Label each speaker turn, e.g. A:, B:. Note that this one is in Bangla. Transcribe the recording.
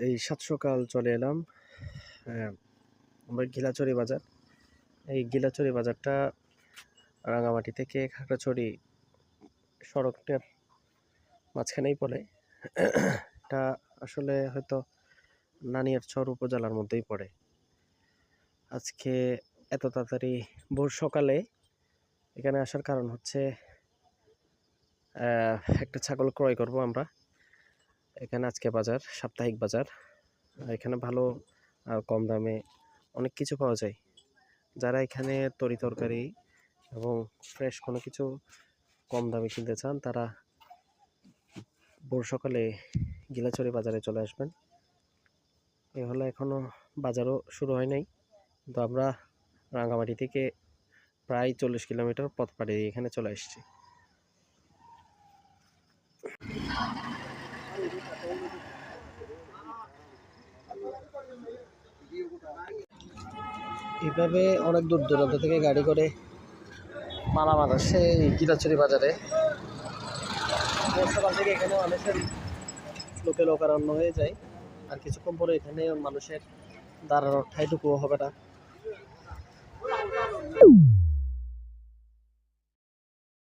A: এই সাত সকাল চলে এলাম আমরা গিলাচড়ি বাজার। এই গিলাচড়ি বাজারটা রাঙামাটি থেকে খাগড়াছড়ি সড়কটার মাঝখানেই পড়ে। এটা আসলে হয়তো নানিয়ারচর উপজেলার মধ্যেই পড়ে। আজকে এত তাড়াতাড়ি ভোর সকালে এখানে আসার কারণ হচ্ছে একটা ছাগল ক্রয় করব আমরা। এখানে আজকে বাজার, সাপ্তাহিক বাজার। এখানে ভালো কম দামে অনেক কিছু পাওয়া যায়। যারা এখানে তরি তরকারি এবং ফ্রেশ কোনো কিছু কম দামে কিনতে চান তারা ভোর সকালে গিলাচড়ি বাজারে চলে আসবেন। এ হলো এখনো বাজারও শুরু হয় নাই, কিন্তু আমরা রাঙ্গামাটি থেকে প্রায় 40 কিলোমিটার পথ পাড়ি দিয়ে এখানে চলে আসছি। এইভাবে অনেক দূর দূরান্ত থেকে গাড়ি করে মালামাল আসে এই গিলাচড়ি বাজারে। সকাল থেকে এখানে মানুষের লোকে লোকারণ্য হয়ে যায়, আর কিছুক্ষণ পরে এখানে মানুষের দাঁড়ানোর ঠাইটুকুও হবে না।